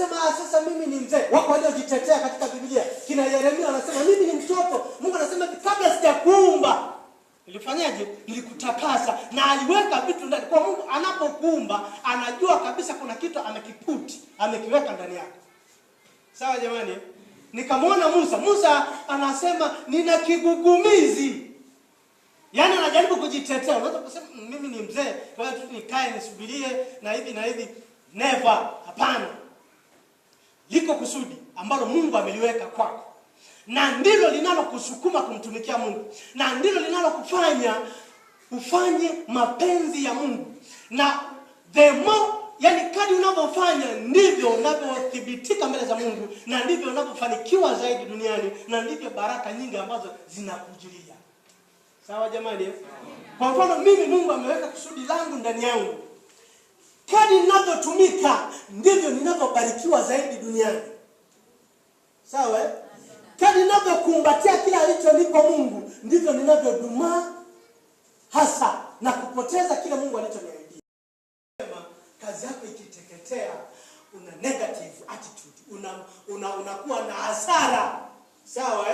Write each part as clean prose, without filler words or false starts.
unasema sasa mimi ni mzee. Wako waliojitetea katika Biblia. Kina Yeremia anasema mimi ni mtoto. Mungu anasema kabla sijakuumba nilifanyaje? Nilikutapasa. Na aliweka vitu ndani. Kwa Mungu anapokuumba anajua kabisa kuna kitu amekiweka ndani yako. Sawa jamani? Nikamwona Musa anasema nina kigugumizi. Yaani anajaribu kujitetea. Unaweza kusema mimi ni mzee, kwa hiyo tu nikae nisubirie na hivi. Never, hapana. Liko kusudi ambalo Mungu ameliweka kwako. Na ndilo linalokusukuma kumtumikia Mungu. Na ndilo linalokufanya ufanye mapenzi ya Mungu. Na the more, yani kadri unavyofanya ndivyo unavyothibitika mbele za Mungu, na ndivyo unavyofanikiwa zaidi duniani, na ndivyo baraka nyingi ambazo zinakujilia. Sawa jamani? Kwa mfano mimi Mungu ameweka kusudi langu ndani yangu. Kadri ninavyotumika ndivyo ninavyobarikiwa zaidi duniani. Sawa? Kadri ninavyokumbatia kila alichonipa Mungu ndivyo ninavyodumaa hasa na kupoteza kile Mungu alichoniahidia. Kazi yako ikiteketea, una negative attitude, unakuwa na hasara. Sawa?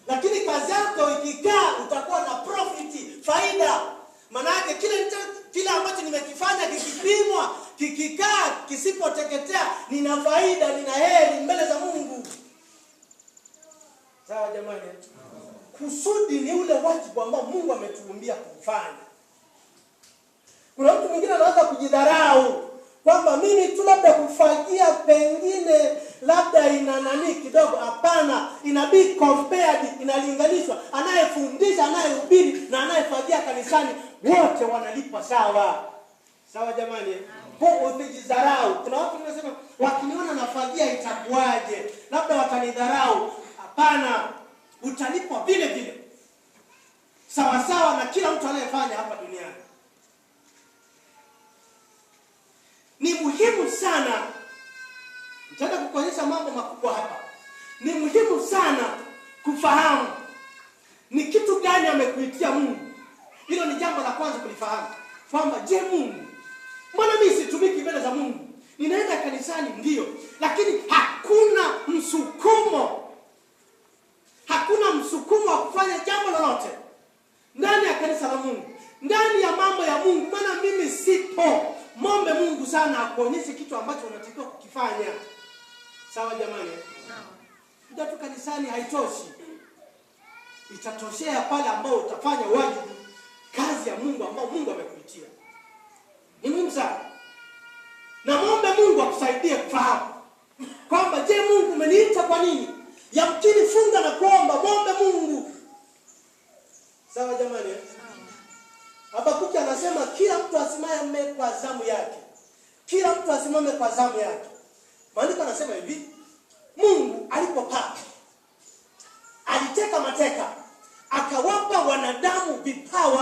Lakini kazi yako ikikaa utakuwa na profit, faida. Maana yake kile ambacho nimekifanya kikipimwa, kikikaa, kisipoteketea, nina faida, nina heri mbele za Mungu. Sawa jamani? Kusudi ni ule wajibu ambao Mungu ametuumbia kufanya. Kuna mtu mwingine anaanza kujidharau kwamba mimi tu labda kufagia pengine labda ina nani kidogo. Hapana, inabidi compared, inalinganishwa. Anayefundisha, anayehubiri na anayefagia kanisani wote wanalipwa sawa. Sawa jamani? Kwa usijidharau. Kuna watu wanasema wakiniona nafagia itakuwaje? Labda watanidharau. Hapana, utalipwa vile vile. Sawa na kila mtu anayefanya hapa duniani. Ni muhimu sana. Nitaenda kukuonyesha mambo makubwa hapa. Ni muhimu sana kufahamu ni kitu gani amekuitia Mungu. Hilo ni jambo la kwanza kulifahamu. Kwamba je, Mungu, mbona mimi situmiki mbele za Mungu? Ninaenda kanisani ndio, lakini hakuna msukumo wa kufanya jambo lolote ndani ya kanisa la Mungu, ndani ya mambo ya Mungu. Maana mimi sipo. Mombe Mungu sana akuonyeshe kitu ambacho unatakiwa kukifanya. Sawa jamani? Kuja tu kanisani haitoshi. Itatoshea pale ambao utafanya wajibu, kazi ya Mungu ambao Mungu amekuitia. Ni muhimu sana. Na muombe Mungu akusaidie kufahamu kwamba je, Mungu umeniita kwa nini? Yamkini funga na kuomba, muombe Mungu. Sawa jamani? Habakuki anasema kila mtu asimame kwa zamu yake. Kila mtu asimame kwa zamu yake. Maandiko anasema hivi, Mungu alipopaa aliteka mateka, akawapa wanadamu vipawa